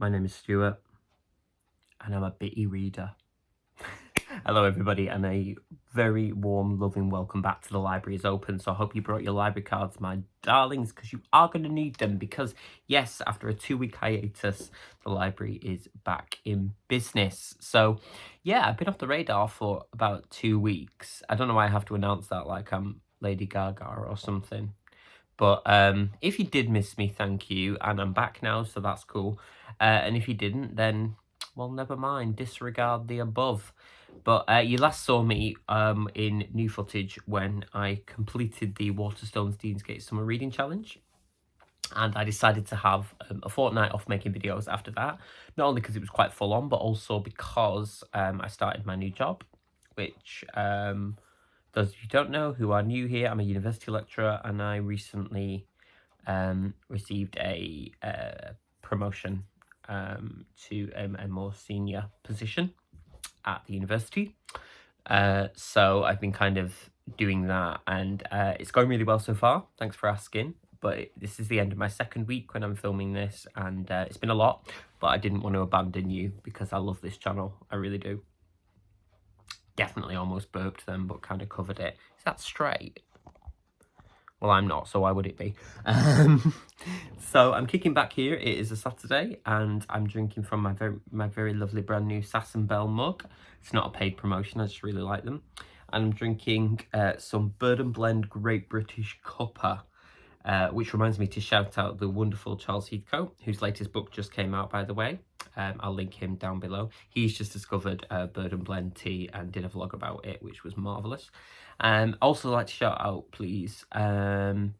My name is Stuart, and I'm a bitty reader. Hello everybody, and a very warm, loving welcome back to The Library is Open. So I hope you brought your library cards, my darlings, because you are going to need them. Because yes, after a 2-week hiatus, the library is back in business. So yeah, I've been off the radar for about 2 weeks. I don't know why I have to announce that like I'm Lady Gaga or something. But if you did miss me, thank you. And I'm back now, so that's cool. And if you didn't, then, well, never mind. Disregard the above. But you last saw me in new footage when I completed the Waterstones Deansgate Summer Reading Challenge. And I decided to have a fortnight off making videos after that. Not only because it was quite full on, but also because I started my new job, which... those of you who don't know, who are new here, I'm a university lecturer, and I recently received a promotion to a more senior position at the university. So I've been kind of doing that, and it's going really well so far. Thanks for asking. But this is the end of my second week when I'm filming this, and it's been a lot, but I didn't want to abandon you because I love this channel. I really do. Definitely almost burped them, but kind of covered it. Is that straight? Well, I'm not, so why would it be? So I'm kicking back here. It is a Saturday, and I'm drinking from my very lovely brand new SASS and BELLE mug. It's not a paid promotion, I just really like them. And I'm drinking some Bird and Blend Great British Cuppa, which reminds me to shout out the wonderful Charles Heathcote, whose latest book just came out, by the way. I'll link him down below. He's just discovered Bird and Blend tea and did a vlog about it, which was marvellous. Also like to shout out, please, I'm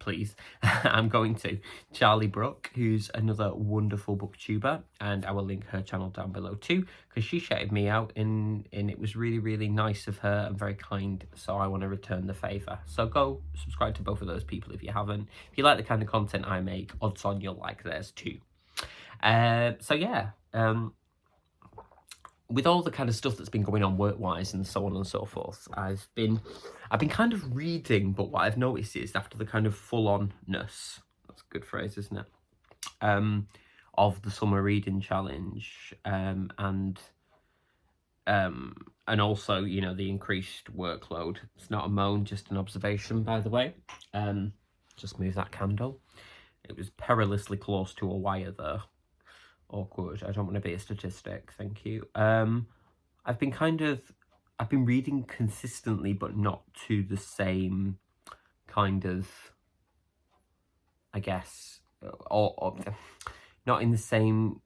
going to Charlie Brooke, who's another wonderful booktuber, and I will link her channel down below too, because she shouted me out, and it was really, really nice of her and very kind, so I want to return the favour. So go subscribe to both of those people if you haven't. If you like the kind of content I make, odds on you'll like theirs too. So yeah, with all the kind of stuff that's been going on work-wise and so on and so forth, I've been kind of reading, but what I've noticed is after the kind of full-onness, that's a good phrase, isn't it, of the summer reading challenge, and also, you know, the increased workload. It's not a moan, just an observation, by the way. Just move that candle. It was perilously close to a wire there. Awkward. I don't want to be a statistic, thank you. I've been reading consistently, but not to the same kind of, I guess, or not in the same,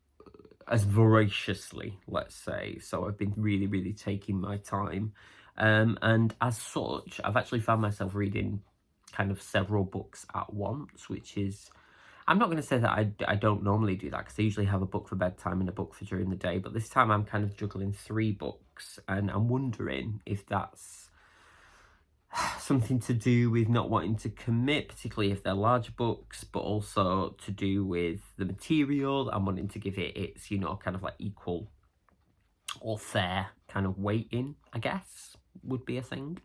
as voraciously, let's say. So I've been really, really taking my time. And as such, I've actually found myself reading kind of several books at once, which is... I'm not going to say that I don't normally do that, because I usually have a book for bedtime and a book for during the day, but this time I'm kind of juggling 3 books, and I'm wondering if that's something to do with not wanting to commit, particularly if they're large books, but also to do with the material. I'm wanting to give it its, you know, kind of like equal or fair kind of weighting, I guess, would be a thing.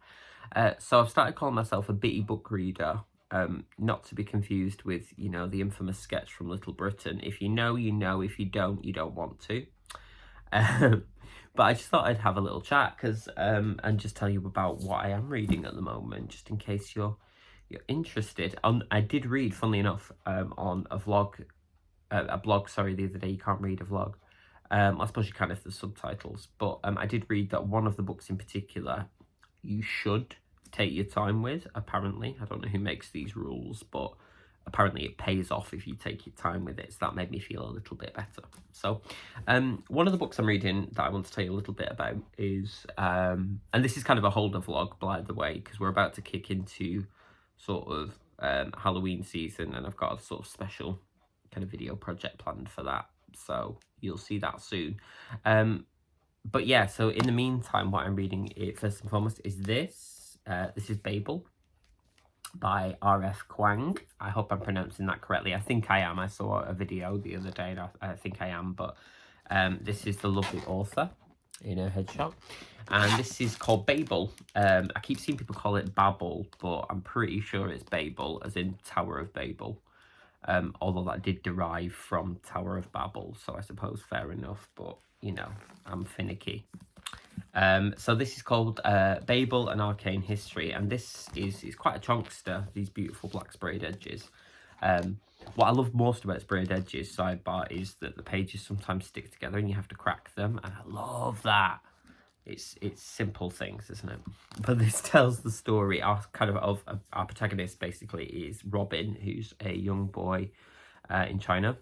So I've started calling myself a bitty book reader. Not to be confused with, you know, the infamous sketch from Little Britain. If you know, you know. If you don't want to. But I just thought I'd have a little chat, because and just tell you about what I am reading at the moment, just in case you're interested. I did read, funnily enough, on a blog, sorry, the other day. You can't read a vlog. I suppose you can if there's subtitles. But I did read that one of the books in particular, you should take your time with, apparently. I don't know who makes these rules, but apparently it pays off if you take your time with it, so that made me feel a little bit better. So one of the books I'm reading that I want to tell you a little bit about is, and this is kind of a holder vlog, by the way, because we're about to kick into sort of Halloween season, and I've got a sort of special kind of video project planned for that, so you'll see that soon. But yeah, so in the meantime, what I'm reading, first and foremost, is this. This is Babel by R.F. Kuang. I hope I'm pronouncing that correctly. I think I am. I saw a video the other day, and I think I am. But this is the lovely author in her headshot. And this is called Babel. I keep seeing people call it Babel, but I'm pretty sure it's Babel, as in Tower of Babel. although that did derive from Tower of Babel, so I suppose fair enough, but, you know, I'm finicky. So this is called Babel and Arcane History, and this is quite a chunkster, these beautiful black sprayed edges. What I love most about sprayed edges, sidebar, is that the pages sometimes stick together and you have to crack them, and I love that. It's simple things, isn't it? But this tells the story of our protagonist. Basically is Robin, who's a young boy in China,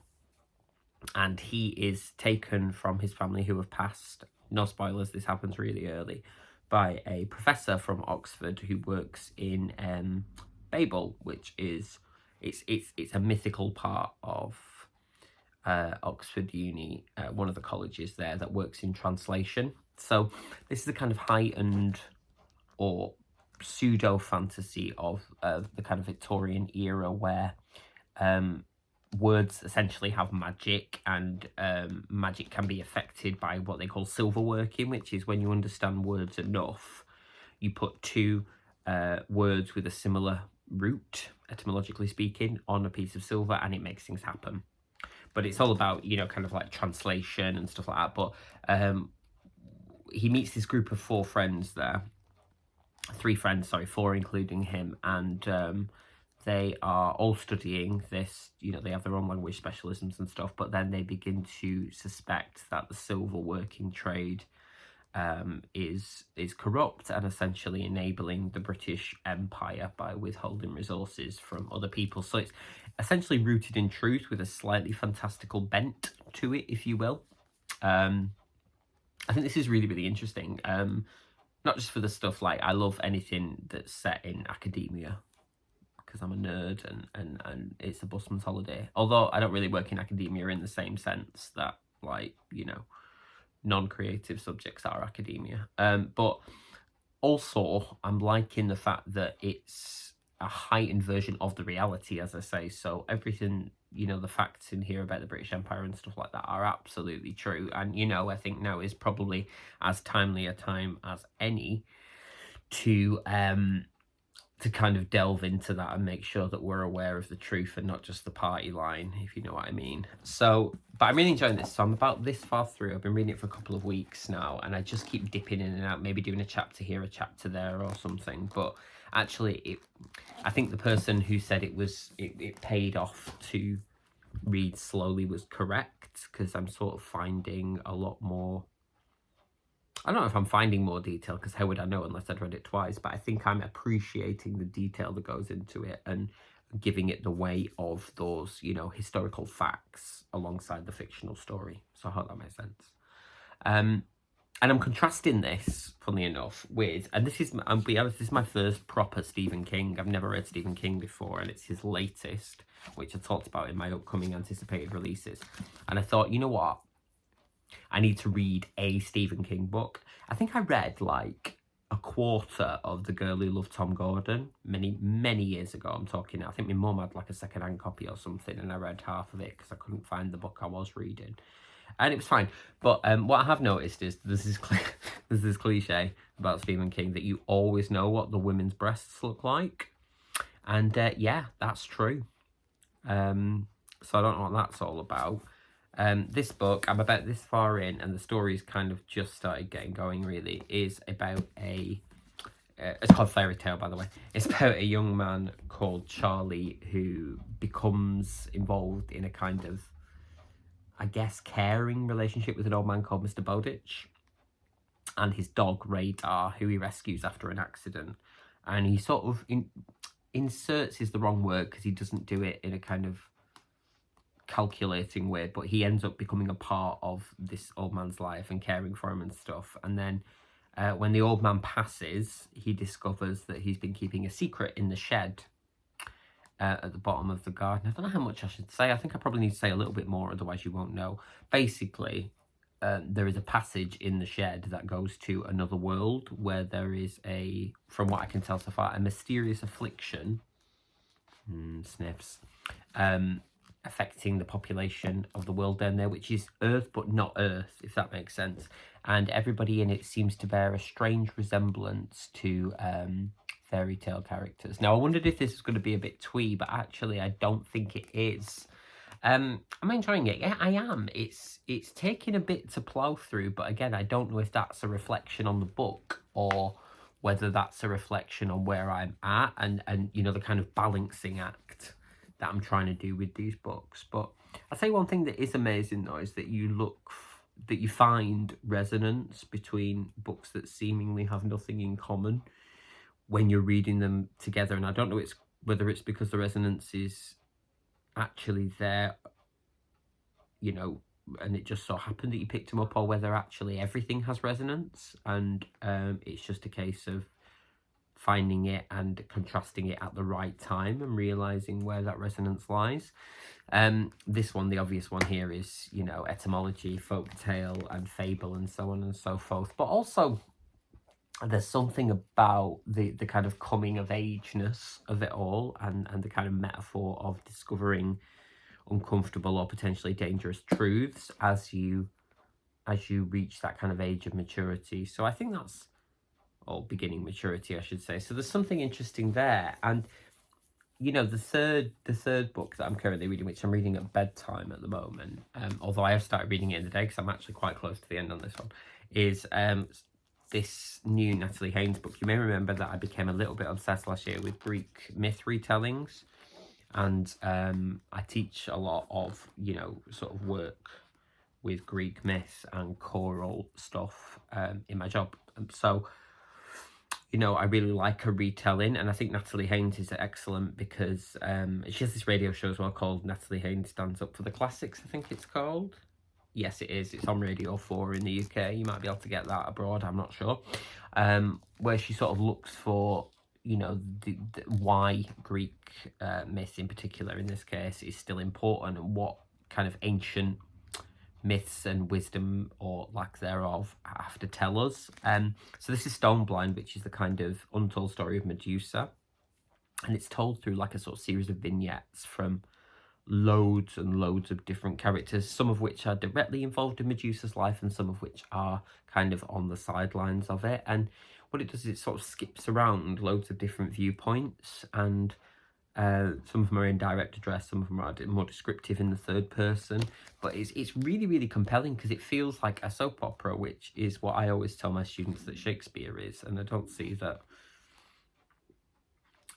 and he is taken from his family who have passed, no spoilers, this happens really early, by a professor from Oxford who works in Babel, which is it's a mythical part of Oxford Uni, one of the colleges there, that works in translation. So this is a kind of heightened or pseudo fantasy of the kind of Victorian era, where words essentially have magic, and magic can be affected by what they call silver working, which is when you understand words enough, you put two words with a similar root, etymologically speaking, on a piece of silver, and it makes things happen. But it's all about, you know, kind of like translation and stuff like that. But he meets this group of four including him, and they are all studying this, you know, they have their own language specialisms and stuff, but then they begin to suspect that the silver working trade is corrupt and essentially enabling the British Empire by withholding resources from other people. So it's essentially rooted in truth with a slightly fantastical bent to it, if you will. I think this is really, really interesting. Not just for the stuff, like, I love anything that's set in academia, because I'm a nerd, and it's a busman's holiday. Although I don't really work in academia in the same sense that, like, you know, non-creative subjects are academia. But also I'm liking the fact that it's a heightened version of the reality, as I say. So everything, you know, the facts in here about the British Empire and stuff like that are absolutely true. And, you know, I think now is probably as timely a time as any to kind of delve into that and make sure that we're aware of the truth and not just the party line, if you know what I mean. So, but I'm really enjoying this. So I'm about this far through. I've been reading it for a couple of weeks now, and I just keep dipping in and out, maybe doing a chapter here, a chapter there or something. But actually, I think the person who said it paid off to read slowly was correct, because I'm sort of finding a lot more, I don't know if I'm finding more detail, because how would I know unless I'd read it twice, but I think I'm appreciating the detail that goes into it and giving it the weight of those, you know, historical facts alongside the fictional story. So I hope that makes sense. And I'm contrasting this, funnily enough, with, and this is, I'll be honest, this is my first proper Stephen King. I've never read Stephen King before, and it's his latest, which I talked about in my upcoming anticipated releases. And I thought, you know what? I need to read a Stephen King book. I think I read like a quarter of The Girl Who Loved Tom Gordon many years ago. I'm talking, I think my mum had like a second-hand copy or something, and I read half of it because I couldn't find the book I was reading, and it was fine. But what I have noticed is there's this cliche about Stephen King that you always know what the women's breasts look like, and yeah, that's true. So I don't know what that's all about. This book, I'm about this far in, and the story's kind of just started getting going, really, is about it's called Fairy Tale, by the way. It's about a young man called Charlie who becomes involved in a kind of, I guess, caring relationship with an old man called Mr. Bowditch and his dog, Radar, who he rescues after an accident. And he sort of inserts is the wrong word, because he doesn't do it in a kind of calculating way, but he ends up becoming a part of this old man's life and caring for him and stuff. And then when the old man passes, he discovers that he's been keeping a secret in the shed at the bottom of the garden. I don't know how much I should say. I think I probably need to say a little bit more, otherwise you won't know. Basically, there is a passage in the shed that goes to another world where there is a, from what I can tell so far, a mysterious affliction, sniffs, affecting the population of the world down there, which is Earth but not Earth, if that makes sense. And everybody in it seems to bear a strange resemblance to fairy tale characters. Now, I wondered if this was going to be a bit twee, but actually I don't think it is. Am I enjoying it? Yeah, I am. It's taking a bit to plough through, but again, I don't know if that's a reflection on the book or whether that's a reflection on where I'm at and you know, the kind of balancing act that I'm trying to do with these books. But I'll say one thing that is amazing though is that you find resonance between books that seemingly have nothing in common when you're reading them together. And I don't know whether it's because the resonance is actually there, you know, and it just so happened that you picked them up, or whether actually everything has resonance and it's just a case of finding it and contrasting it at the right time and realizing where that resonance lies. This one, the obvious one here is, you know, etymology, folk tale and fable and so on and so forth. But also there's something about the kind of coming of ageness of it all and the kind of metaphor of discovering uncomfortable or potentially dangerous truths as you reach that kind of age of maturity. So I think that's, or beginning maturity, I should say. So there's something interesting there. And you know, the third book that I'm currently reading, which I'm reading at bedtime at the moment, although I have started reading it in the day because I'm actually quite close to the end on this one, is this new Natalie Haynes book. You may remember that I became a little bit obsessed last year with Greek myth retellings, and I teach a lot of, you know, sort of work with Greek myth and choral stuff in my job. So, you know, I really like her retelling, and I think Natalie Haynes is excellent because she has this radio show as well called Natalie Haynes Stands Up for the Classics, I think it's called. Yes, it is. It's on Radio 4 in the UK. You might be able to get that abroad, I'm not sure. Where she sort of looks for, you know, why Greek myth in particular in this case is still important and what kind of ancient myths and wisdom or lack thereof have to tell us. So this is Stoneblind, which is the kind of untold story of Medusa, and it's told through like a sort of series of vignettes from loads and loads of different characters, some of which are directly involved in Medusa's life and some of which are kind of on the sidelines of it. And what it does is it sort of skips around loads of different viewpoints, and some of them are in direct address, some of them are more descriptive in the third person, but it's really, really compelling because it feels like a soap opera, which is what I always tell my students that Shakespeare is. And I don't see that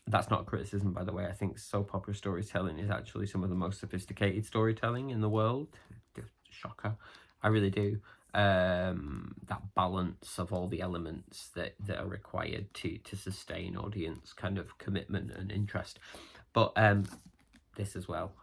that's not a criticism, by the way. I think soap opera storytelling is actually some of the most sophisticated storytelling in the world. Shocker. I really do. That balance of all the elements that are required to sustain audience kind of commitment and interest. But this as well,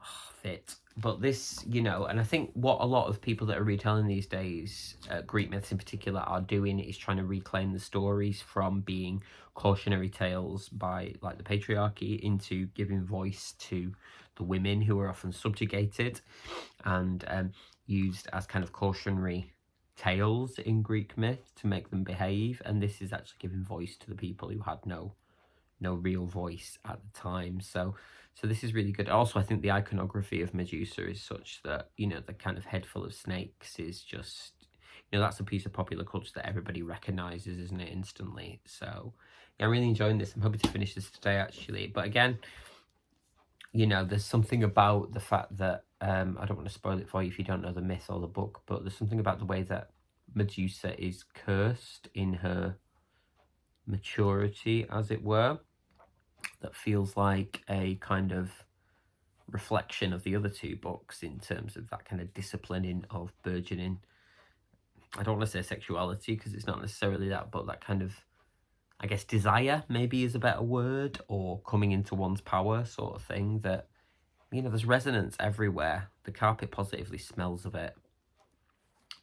fit. But this, you know, and I think what a lot of people that are retelling these days, Greek myths in particular, are doing is trying to reclaim the stories from being cautionary tales by like the patriarchy into giving voice to the women who are often subjugated and used as kind of cautionary tales in Greek myth to make them behave. And this is actually giving voice to the people who had no real voice at the time. So this is really good. Also, I think the iconography of Medusa is such that, you know, the kind of head full of snakes is just, you know, that's a piece of popular culture that everybody recognizes, isn't it, instantly. So yeah, I'm really enjoying this. I'm hoping to finish this today, actually. But again, you know, there's something about the fact that, I don't want to spoil it for you if you don't know the myth or the book, but there's something about the way that Medusa is cursed in her maturity, as it were, that feels like a kind of reflection of the other two books in terms of that kind of disciplining of burgeoning, I don't want to say sexuality because it's not necessarily that, but that kind of, I guess, desire maybe is a better word, or coming into one's power sort of thing. That, you know, there's resonance everywhere. The carpet positively smells of it.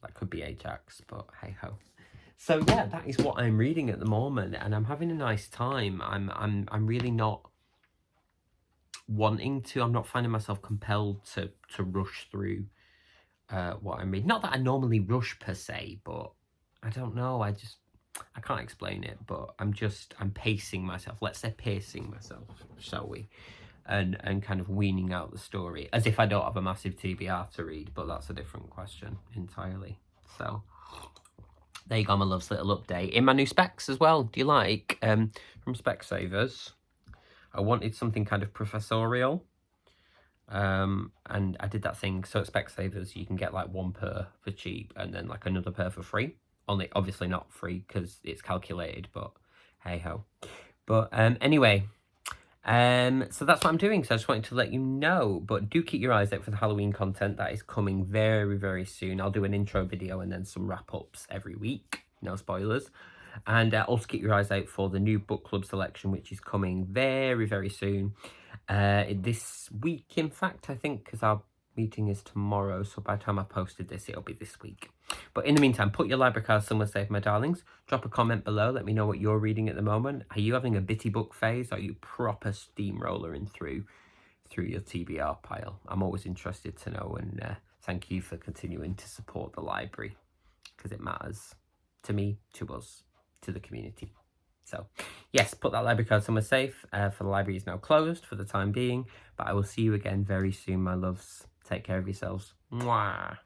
That could be Ajax, but hey ho. So yeah, that is what I'm reading at the moment, and I'm having a nice time. I'm really not wanting to. I'm not finding myself compelled to rush through what I'm reading. Not that I normally rush per se, but I don't know. I can't explain it, but I'm pacing myself. Let's say pacing myself, shall we? And kind of weaning out the story, as if I don't have a massive TBR to read, but that's a different question entirely. So There you go, my loves, little update. In my new specs as well, do you like? From Specsavers, I wanted something kind of professorial. And I did that thing, so at Specsavers you can get like one pair for cheap and then like another pair for free. Only obviously not free because it's calculated, but hey ho. But anyway, so that's what I'm doing. So I just wanted to let you know, but do keep your eyes out for the Halloween content that is coming very, very soon. I'll do an intro video and then some wrap-ups every week. No spoilers. And also keep your eyes out for the new book club selection, which is coming very, very soon. This week, in fact, I think, because our meeting is tomorrow, so by the time I posted this, it'll be this week. But in the meantime, put your library cards somewhere safe, my darlings. Drop a comment below. Let me know what you're reading at the moment. Are you having a bitty book phase? Or are you proper steamrollering through your TBR pile? I'm always interested to know, and thank you for continuing to support the library, because it matters to me, to us, to the community. So yes, put that library card somewhere safe, for the library is now closed for the time being, but I will see you again very soon, my loves. Take care of yourselves. Mwah.